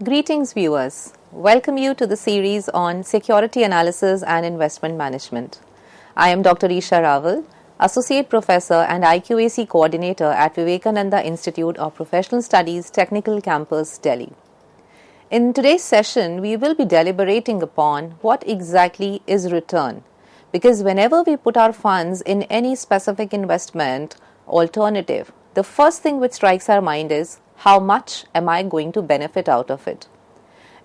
Greetings viewers, welcome you to the series on Security Analysis and Investment Management. I am Dr. Isha Raval, Associate Professor and IQAC Coordinator at Vivekananda Institute of Professional Studies, Technical Campus, Delhi. In today's session, we will be deliberating upon what exactly is return, because whenever we put our funds in any specific investment alternative, the first thing which strikes our mind is how much am I going to benefit out of it?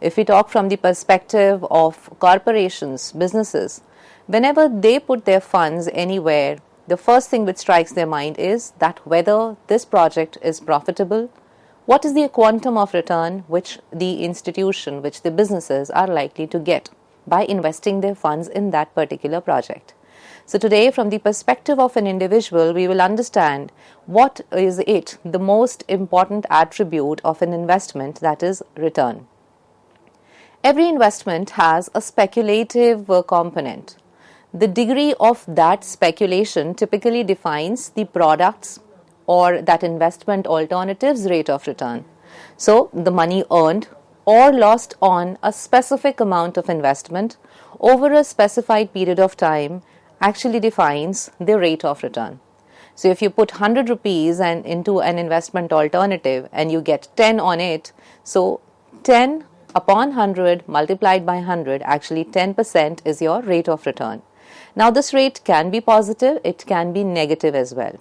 If we talk from the perspective of corporations, businesses, whenever they put their funds anywhere, the first thing which strikes their mind is that whether this project is profitable, what is the quantum of return which the institution, which the businesses are likely to get by investing their funds in that particular project. So today, from the perspective of an individual, we will understand what is the most important attribute of an investment, that is return. Every investment has a speculative component. The degree of that speculation typically defines the product's or that investment alternative's rate of return. So the money earned or lost on a specific amount of investment over a specified period of time actually defines the rate of return. So if you put 100 rupees into an investment alternative and you get 10 on it, so 10 upon 100 multiplied by 100, actually 10% is your rate of return. Now this rate can be positive, it can be negative as well.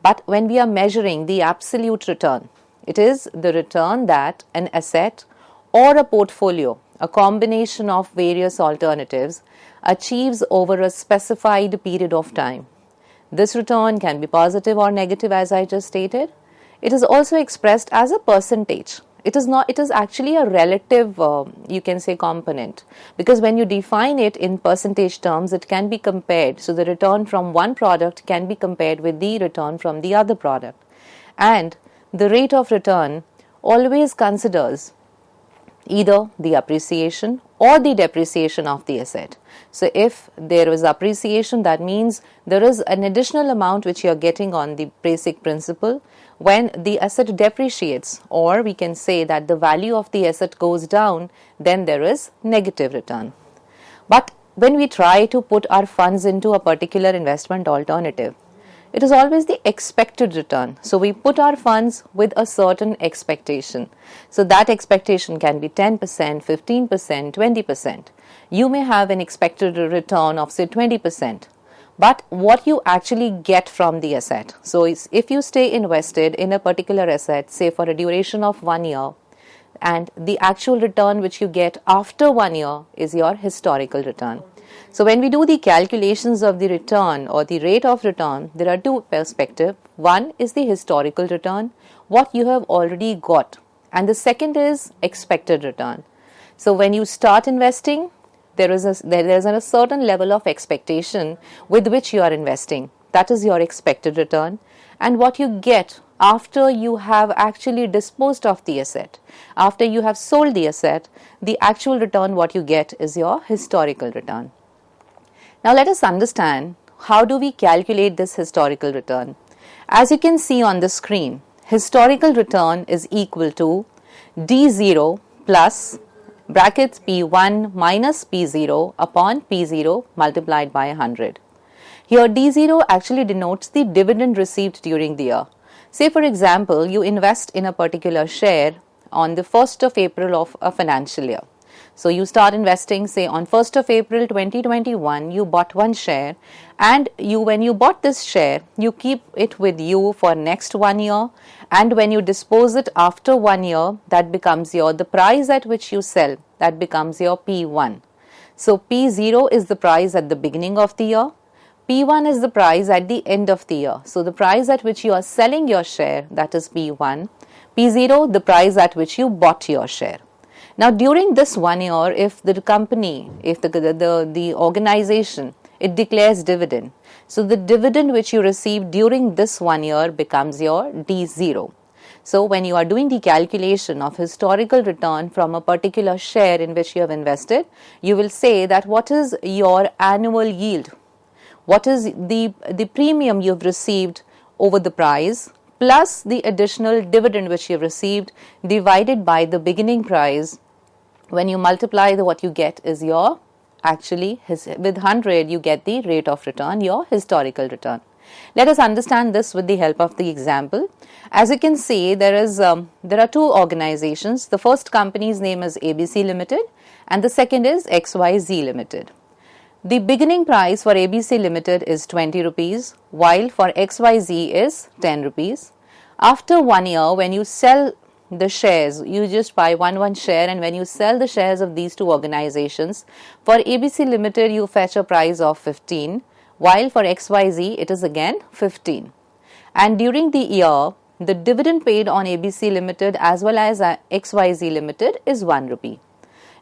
But when we are measuring the absolute return, it is the return that an asset or a portfolio, a combination of various alternatives, achieves over a specified period of time. This return can be positive or negative, as I just stated. It is also expressed as a percentage. It is actually a relative, you can say, component, because when you define it in percentage terms, it can be compared. So the return from one product can be compared with the return from the other product. And the rate of return always considers either the appreciation or the depreciation of the asset. So if there is appreciation, that means there is an additional amount which you are getting on the basic principal. When the asset depreciates, or we can say that the value of the asset goes down, then there is negative return. But when we try to put our funds into a particular investment alternative, it is always the expected return. So we put our funds with a certain expectation. So that expectation can be 10%, 15%, 20%. You may have an expected return of say 20%. But what you actually get from the asset. So if you stay invested in a particular asset, say for a duration of 1 year, and the actual return which you get after 1 year is your historical return. So when we do the calculations of the return or the rate of return, there are two perspectives. One is the historical return, what you have already got, and the second is expected return. So when you start investing, there is a certain level of expectation with which you are investing. That is your expected return. And what you get after you have actually disposed of the asset, after you have sold the asset, the actual return what you get is your historical return. Now let us understand how do we calculate this historical return. As you can see on the screen, historical return is equal to D0 plus brackets P1 minus P0 upon P0 multiplied by 100. Here D0 actually denotes the dividend received during the year. Say for example, you invest in a particular share on the 1st of April of a financial year. So you start investing, say on 1st of April 2021, you bought one share, and when you bought this share, you keep it with you for next 1 year, and when you dispose it after 1 year, that becomes the price at which you sell, that becomes your P1. So P0 is the price at the beginning of the year, P1 is the price at the end of the year. So the price at which you are selling your share, that is P1, P0, the price at which you bought your share. Now during this 1 year, if the company, if the organization, it declares dividend, so the dividend which you receive during this 1 year becomes your D0. So when you are doing the calculation of historical return from a particular share in which you have invested, you will say that what is your annual yield? What is the premium you have received over the price plus the additional dividend which you have received divided by the beginning price. When you multiply what you get is your actually with 100 you get the rate of return, your historical return. Let us understand this with the help of the example. As you can see, there are two organizations. The first company's name is ABC Limited and the second is XYZ Limited. The beginning price for ABC Limited is 20 rupees while for XYZ is 10 rupees. After 1 year, when you sell the shares, you just buy one share, and when you sell the shares of these two organizations, for ABC Limited you fetch a price of 15 while for XYZ it is again 15. And during the year, the dividend paid on ABC Limited as well as XYZ Limited is 1 rupee.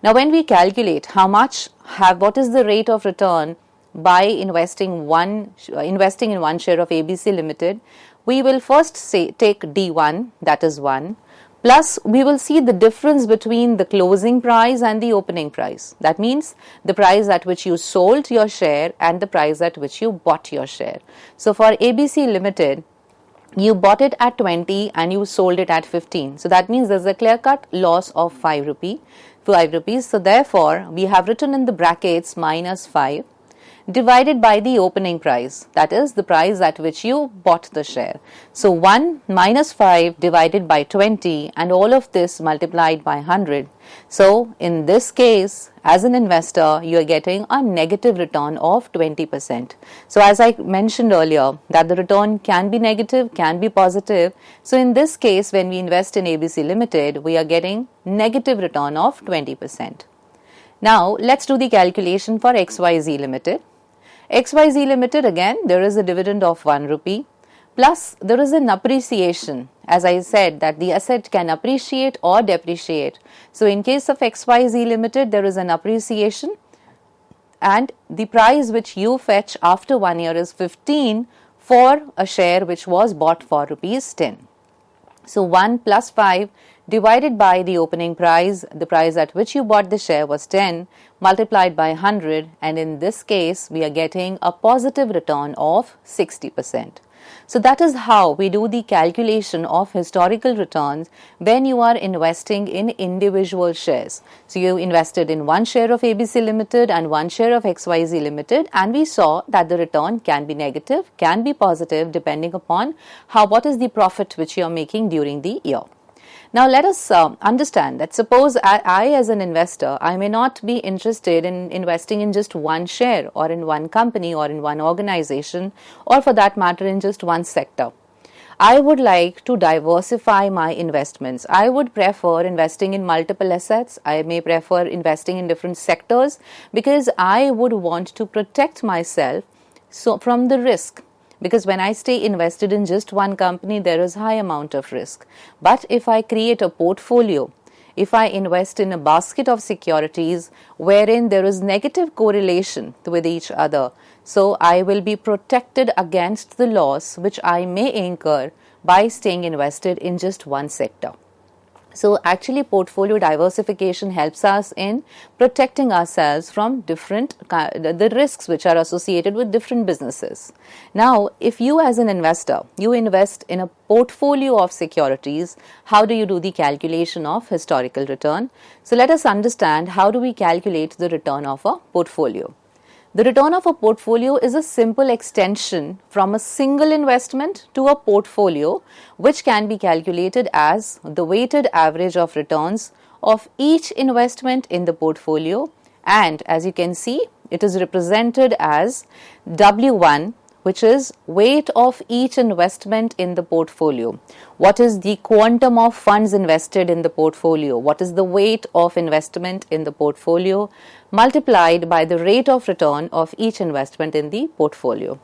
Now when we calculate what is the rate of return by investing in one share of ABC Limited, we will first take D1, that is 1, plus we will see the difference between the closing price and the opening price. That means the price at which you sold your share and the price at which you bought your share. So for ABC Limited, you bought it at 20 and you sold it at 15. So that means there's a clear-cut loss of 5 rupees. So therefore, we have written in the brackets minus 5 divided by the opening price, that is the price at which you bought the share. So 1 minus 5 divided by 20 and all of this multiplied by 100. So in this case, as an investor, you are getting a negative return of 20%. So as I mentioned earlier, that the return can be negative, can be positive. So in this case, when we invest in ABC Limited, we are getting negative return of 20%. Now let's do the calculation for XYZ Limited. XYZ Limited, again, there is a dividend of 1 rupee plus there is an appreciation. As I said, that the asset can appreciate or depreciate. So in case of XYZ Limited, there is an appreciation and the price which you fetch after 1 year is 15 for a share which was bought for rupees 10. So 1 plus 5 divided by the opening price, the price at which you bought the share was 10, multiplied by 100, and in this case we are getting a positive return of 60%. So that is how we do the calculation of historical returns when you are investing in individual shares. So you invested in one share of ABC Limited and one share of XYZ Limited, and we saw that the return can be negative, can be positive depending upon what is the profit which you are making during the year. Now let us understand that suppose I as an investor, I may not be interested in investing in just one share or in one company or in one organization or for that matter in just one sector. I would like to diversify my investments. I would prefer investing in multiple assets. I may prefer investing in different sectors because I would want to protect myself from the risk. Because when I stay invested in just one company, there is high amount of risk. But if I create a portfolio, if I invest in a basket of securities wherein there is negative correlation with each other, so I will be protected against the loss which I may incur by staying invested in just one sector. So actually portfolio diversification helps us in protecting ourselves from the risks which are associated with different businesses. Now, if you as an investor, you invest in a portfolio of securities, how do you do the calculation of historical return? So let us understand how do we calculate the return of a portfolio. The return of a portfolio is a simple extension from a single investment to a portfolio which can be calculated as the weighted average of returns of each investment in the portfolio, and as you can see it is represented as W1, which is weight of each investment in the portfolio. What is the quantum of funds invested in the portfolio? What is the weight of investment in the portfolio multiplied by the rate of return of each investment in the portfolio?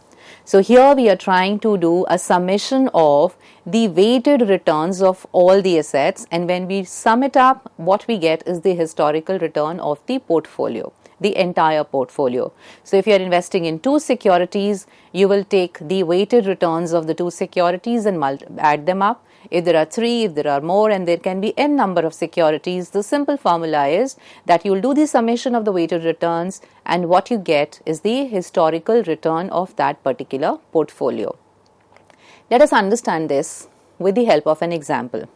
So here we are trying to do a summation of the weighted returns of all the assets, and when we sum it up, what we get is the historical return of the portfolio, the entire portfolio. So if you are investing in two securities, you will take the weighted returns of the two securities and add them up. If there are three, if there are more, and there can be n number of securities, the simple formula is that you will do the summation of the weighted returns, and what you get is the historical return of that particular portfolio. Let us understand this with the help of an example.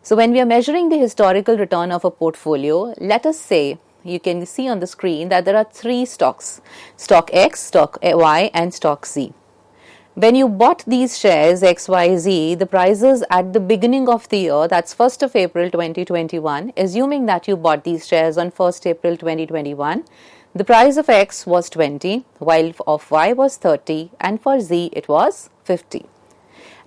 So when we are measuring the historical return of a portfolio, let us say, you can see on the screen that there are three stocks: stock X, stock Y, and stock Z. When you bought these shares XYZ, the prices at the beginning of the year, that's 1st of April 2021, assuming that you bought these shares on 1st April 2021, the price of X was 20, while of Y was 30, and for Z it was 50.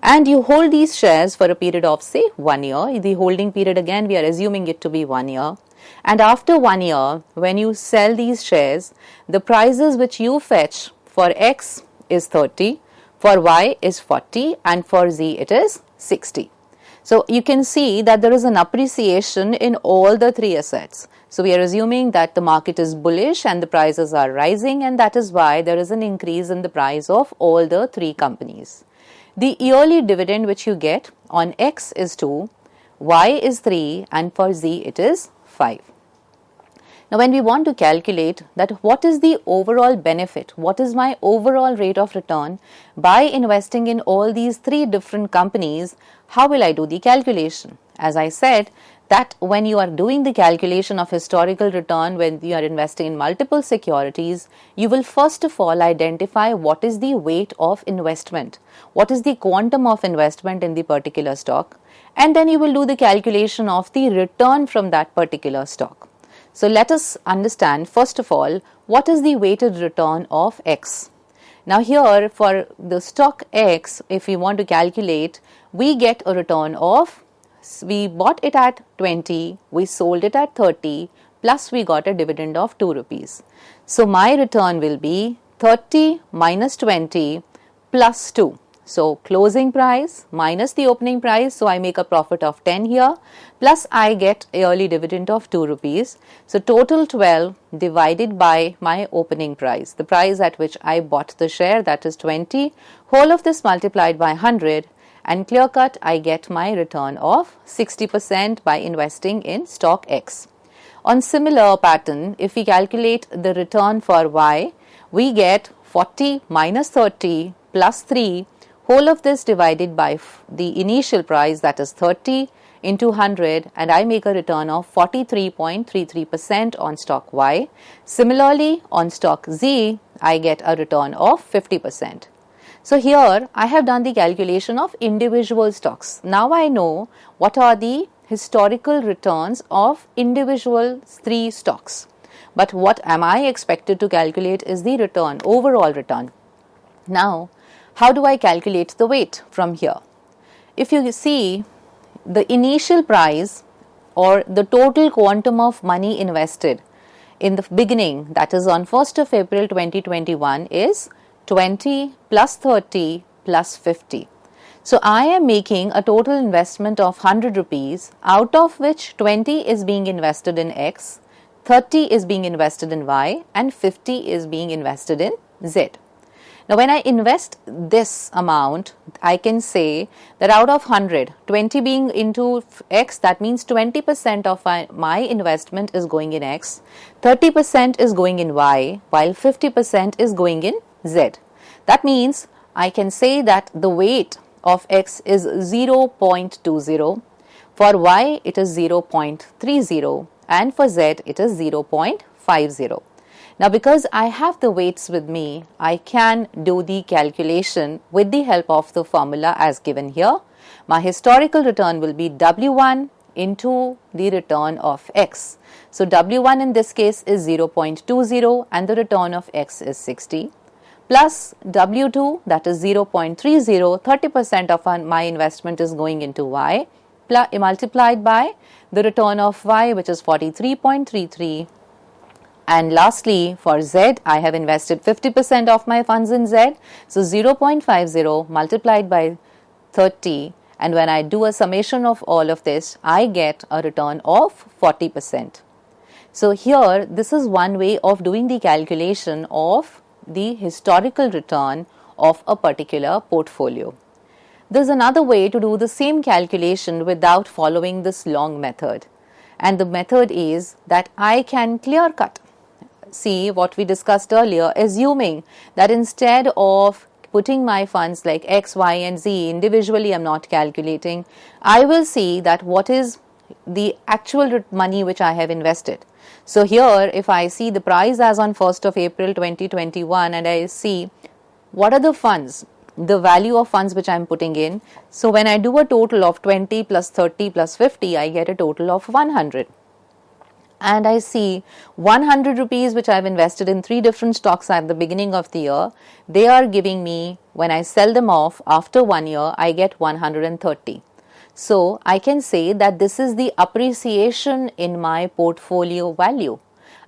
And you hold these shares for a period of, say, 1 year. The holding period, again, we are assuming it to be 1 year. And after 1 year, when you sell these shares, the prices which you fetch for X is 30, for Y is 40, and for Z it is 60. So you can see that there is an appreciation in all the three assets. So we are assuming that the market is bullish and the prices are rising, and that is why there is an increase in the price of all the three companies. The yearly dividend which you get on X is 2, Y is 3, and for Z it is 5. Now when we want to calculate that what is the overall benefit, what is my overall rate of return by investing in all these three different companies, how will I do the calculation? As I said, that when you are doing the calculation of historical return, when you are investing in multiple securities, you will first of all identify what is the weight of investment, what is the quantum of investment in the particular stock, and then you will do the calculation of the return from that particular stock. So let us understand first of all what is the weighted return of X. Now here for the stock X, if we want to calculate, we get a return of, we bought it at 20, we sold it at 30, plus we got a dividend of 2 rupees. So my return will be 30 minus 20 plus 2. So closing price minus the opening price, so I make a profit of 10 here, plus I get yearly dividend of 2 rupees. So total 12 divided by my opening price, the price at which I bought the share, that is 20, whole of this multiplied by 100, and clear cut I get my return of 60% by investing in stock X. On similar pattern, if we calculate the return for Y, we get 40 minus 30 plus 3, whole of this divided by the initial price, that is 30 into 100, and I make a return of 43.33% on stock Y. Similarly, on stock Z, I get a return of 50%. So here I have done the calculation of individual stocks. Now I know what are the historical returns of individual three stocks. But what am I expected to calculate is the return, overall return. Now, how do I calculate the weight from here? If you see, the initial price or the total quantum of money invested in the beginning, that is on 1st of April 2021, is 20 plus 30 plus 50. So I am making a total investment of 100 rupees, out of which 20 is being invested in X, 30 is being invested in Y, and 50 is being invested in Z. Now when I invest this amount, I can say that out of 100, 20 being into X, that means 20% of my investment is going in X, 30% is going in Y, while 50% is going in Z. That means I can say that the weight of X is 0.20, for Y it is 0.30, and for Z it is 0.50. Now because I have the weights with me, I can do the calculation with the help of the formula as given here. My historical return will be W1 into the return of X. So W1 in this case is 0.20 and the return of X is 60, plus W2, that is 0.30, 30% of my investment is going into Y, multiplied by the return of Y, which is 43.33. And lastly, for Z, I have invested 50% of my funds in Z, so 0.50 multiplied by 30, and when I do a summation of all of this, I get a return of 40%. So here, this is one way of doing the calculation of the historical return of a particular portfolio. There's another way to do the same calculation without following this long method, and the method is that I can clear cut. See what we discussed earlier, assuming that instead of putting my funds like X, Y and Z individually, I'm not calculating, I will see that what is the actual money which I have invested. So here if I see the price as on 1st of April 2021 and I see what are the funds, the value of funds which I am putting in. So when I do a total of 20 plus 30 plus 50, I get a total of 100. And I see 100 rupees which I have invested in 3 different stocks at the beginning of the year, they are giving me, when I sell them off after 1 year, I get 130. So I can say that this is the appreciation in my portfolio value.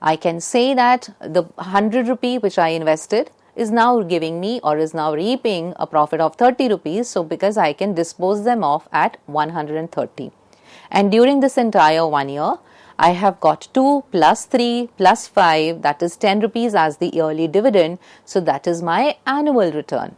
I can say that the 100 rupee which I invested is now giving me or is now reaping a profit of 30 rupees. So because I can dispose them off at 130. And during this entire 1 year, I have got 2 plus 3 plus 5, that is 10 rupees as the yearly dividend. So that is my annual return.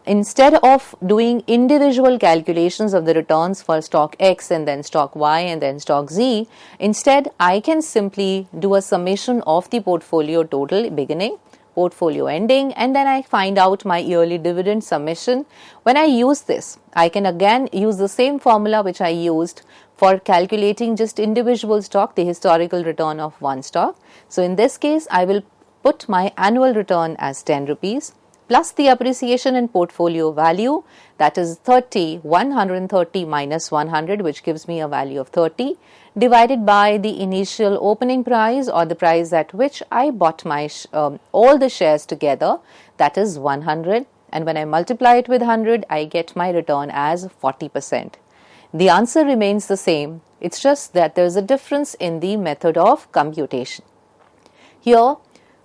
Instead of doing individual calculations of the returns for stock X and then stock Y and then stock Z, instead I can simply do a summation of the portfolio total beginning, portfolio ending, and then I find out my yearly dividend summation. When I use this, I can again use the same formula which I used for calculating just individual stock, the historical return of one stock. So in this case, I will put my annual return as 10 rupees plus the appreciation in portfolio value, that is 30, 130 minus 100, which gives me a value of 30, divided by the initial opening price or the price at which I bought my all the shares together, that is 100, and when I multiply it with 100, I get my return as 40%. The answer remains the same, it's just that there is a difference in the method of computation. Here,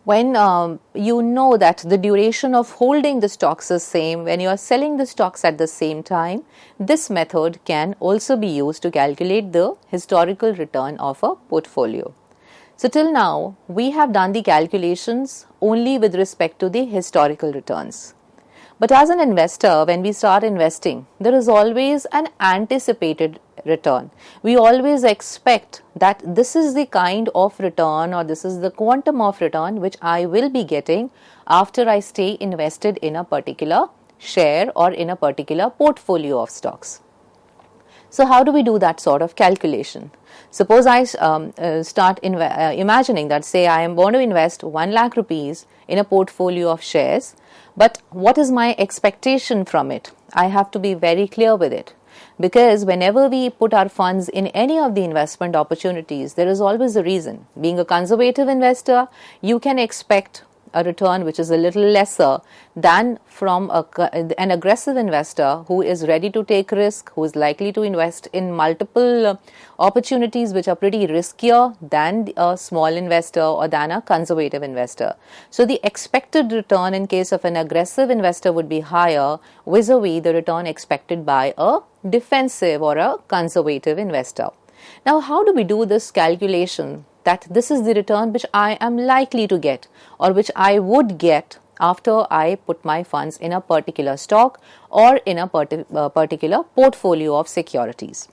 when you know that the duration of holding the stocks is same, when you are selling the stocks at the same time, this method can also be used to calculate the historical return of a portfolio. So till now, we have done the calculations only with respect to the historical returns. But as an investor, when we start investing, there is always an anticipated return. We always expect that this is the kind of return or this is the quantum of return which I will be getting after I stay invested in a particular share or in a particular portfolio of stocks. So how do we do that sort of calculation? Suppose I start imagining that, say, I am going to invest 1 lakh rupees in a portfolio of shares, but what is my expectation from it? I have to be very clear with it, because whenever we put our funds in any of the investment opportunities, there is always a reason. Being a conservative investor, you can expect a return which is a little lesser than from an aggressive investor who is ready to take risk, who is likely to invest in multiple opportunities which are pretty riskier than a small investor or than a conservative investor. So the expected return in case of an aggressive investor would be higher vis-a-vis the return expected by a defensive or a conservative investor. Now, how do we do this calculation that this is the return which I am likely to get or which I would get after I put my funds in a particular stock or in a particular portfolio of securities?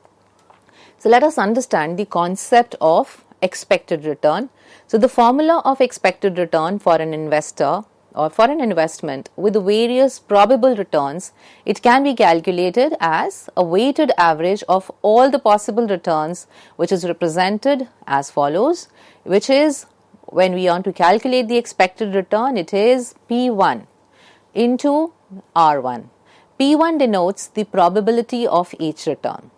So let us understand the concept of expected return. So the formula of expected return for an investor or for an investment with various probable returns, it can be calculated as a weighted average of all the possible returns, which is represented as follows, which is, when we want to calculate the expected return, it is P1 into R1. P1 denotes the probability of each return,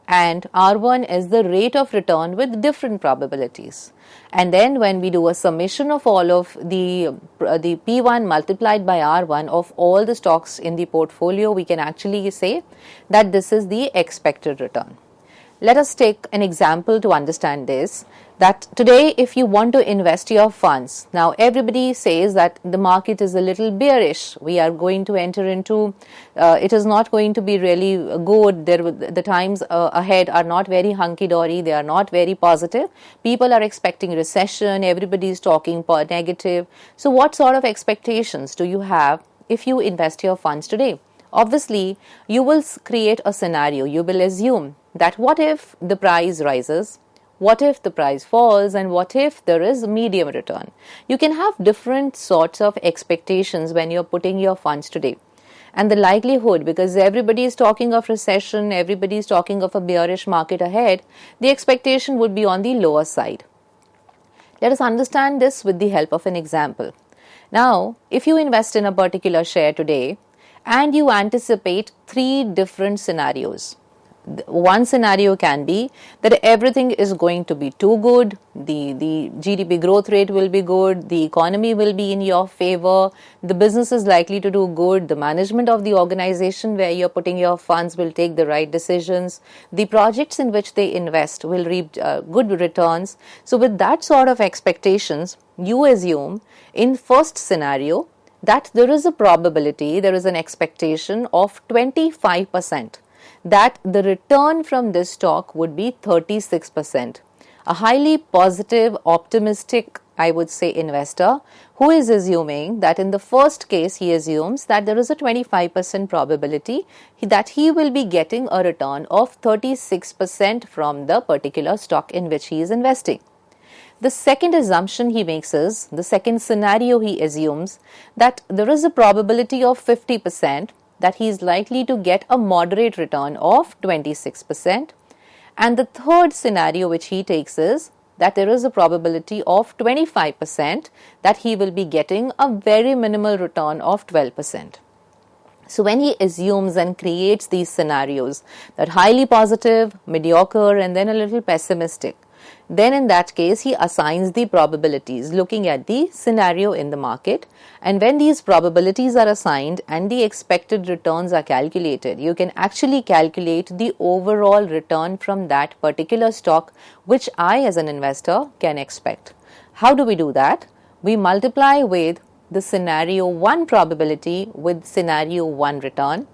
and R1 is the rate of return with different probabilities. And then when we do a summation of all of the P1 multiplied by R1 of all the stocks in the portfolio, we can actually say that this is the expected return. Let us take an example to understand this, that today if you want to invest your funds, now everybody says that the market is a little bearish, we are going to enter into, it is not going to be really good, the times ahead are not very hunky-dory, they are not very positive, people are expecting recession, everybody is talking negative. So what sort of expectations do you have if you invest your funds today? Obviously, you will create a scenario, you will assume that what if the price rises, what if the price falls, and what if there is medium return. You can have different sorts of expectations when you're putting your funds today. And the likelihood, because everybody is talking of recession, everybody is talking of a bearish market ahead, the expectation would be on the lower side. Let us understand this with the help of an example. Now, if you invest in a particular share today and you anticipate 3 different scenarios. One scenario can be that everything is going to be too good, the GDP growth rate will be good, the economy will be in your favor, the business is likely to do good, the management of the organization where you're putting your funds will take the right decisions, the projects in which they invest will reap good returns. So with that sort of expectations, you assume in first scenario that there is a probability, there is an expectation of 25% that the return from this stock would be 36%. A highly positive, optimistic, I would say, investor who is assuming that in the first case, he assumes that there is a 25% probability that he will be getting a return of 36% from the particular stock in which he is investing. The second assumption he makes is, the second scenario he assumes that there is a probability of 50% that he is likely to get a moderate return of 26%. And the third scenario which he takes is that there is a probability of 25% that he will be getting a very minimal return of 12%. So when he assumes and creates these scenarios that highly positive, mediocre, and then a little pessimistic, then in that case he assigns the probabilities looking at the scenario in the market, and when these probabilities are assigned and the expected returns are calculated, you can actually calculate the overall return from that particular stock which I as an investor can expect. How do we do that? We multiply with the scenario 1 probability with scenario 1 return.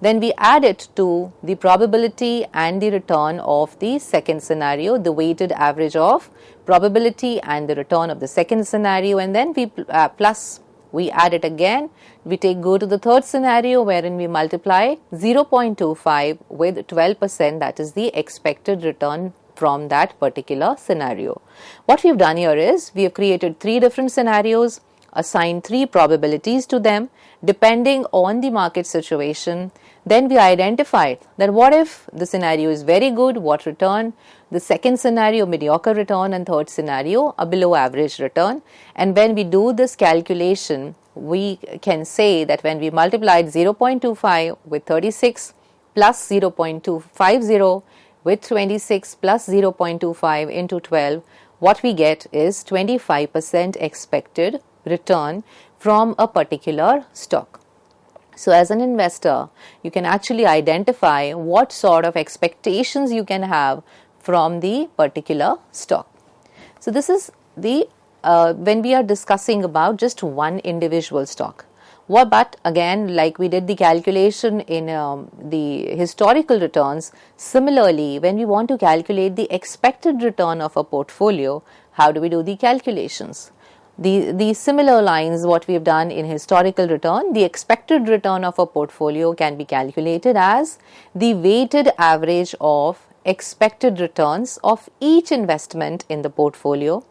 Then we add it to the probability and the return of the second scenario, the weighted average of probability and the return of the second scenario, and then we add it again. We go to the third scenario wherein we multiply 0.25 with 12%, that is the expected return from that particular scenario. What we've done here is we have created 3 different scenarios, assigned 3 probabilities to them depending on the market situation. Then we identified that what if the scenario is very good, what return, the second scenario mediocre return, and third scenario a below average return. And when we do this calculation, we can say that when we multiplied 0.25 with 36 plus 0.250 with 26 plus 0.25 into 12, what we get is 25% expected return from a particular stock. So as an investor, you can actually identify what sort of expectations you can have from the particular stock. So this is the when we are discussing about just one individual stock. But again, like we did the calculation in the historical returns, similarly, when we want to calculate the expected return of a portfolio, how do we do the calculations? The similar lines what we have done in historical return, the expected return of a portfolio can be calculated as the weighted average of expected returns of each investment in the portfolio,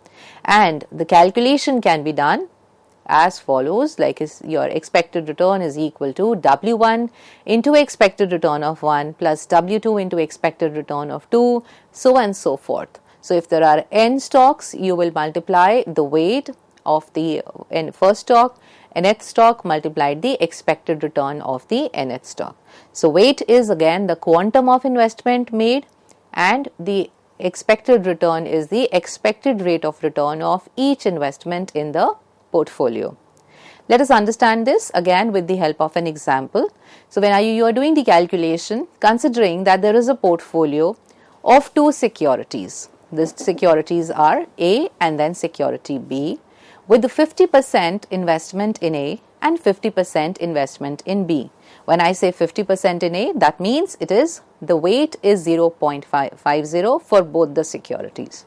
and the calculation can be done as follows, like your expected return is equal to W1 into expected return of 1 plus W2 into expected return of 2, so on and so forth. So if there are n stocks, you will multiply the weight of the first stock, nth stock multiplied the expected return of the nth stock. So weight is again the quantum of investment made, and the expected return is the expected rate of return of each investment in the portfolio. Let us understand this again with the help of an example. So when you are doing the calculation, considering that there is a portfolio of 2 securities. These securities are A and then security B, with the 50% investment in A and 50% investment in B. When I say 50% in A, that means it is the weight is 0.50 for both the securities.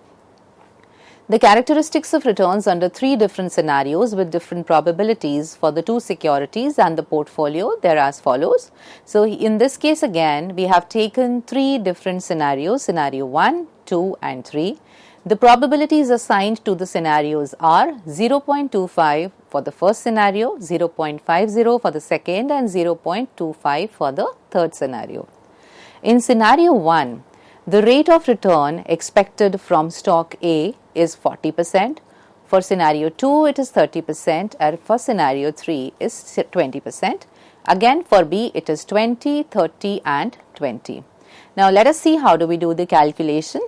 The characteristics of returns under 3 different scenarios with different probabilities for the 2 securities and the portfolio, they are as follows. So in this case again, we have taken 3 different scenarios, scenario 1, 2 and 3. The probabilities assigned to the scenarios are 0.25 for the first scenario, 0.50 for the second, and 0.25 for the third scenario. In scenario 1, the rate of return expected from stock A is 40%. For scenario 2, it is 30%, and for scenario 3 is 20%. Again, for B, it is 20, 30, and 20. Now, let us see how do we do the calculation.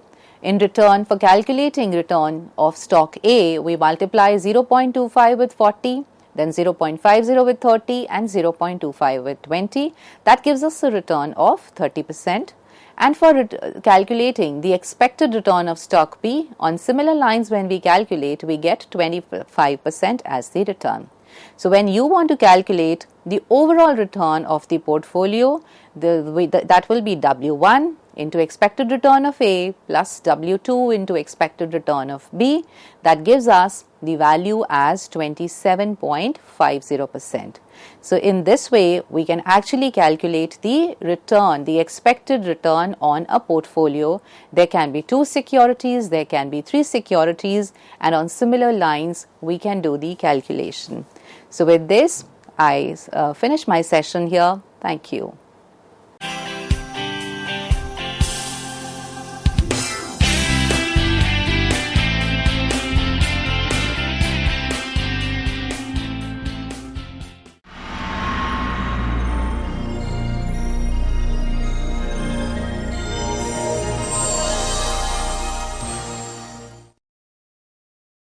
In return, for calculating return of stock A, we multiply 0.25 with 40, then 0.50 with 30, and 0.25 with 20. That gives us a return of 30%. And for calculating the expected return of stock B, on similar lines when we calculate, we get 25% as the return. So, when you want to calculate the overall return of the portfolio, that will be W1 into expected return of A plus W2 into expected return of B. That gives us the value as 27.50%. So, in this way, we can actually calculate the return, the expected return on a portfolio. There can be 2 securities, there can be 3 securities, and on similar lines, we can do the calculation. So, with this, I finish my session here. Thank you.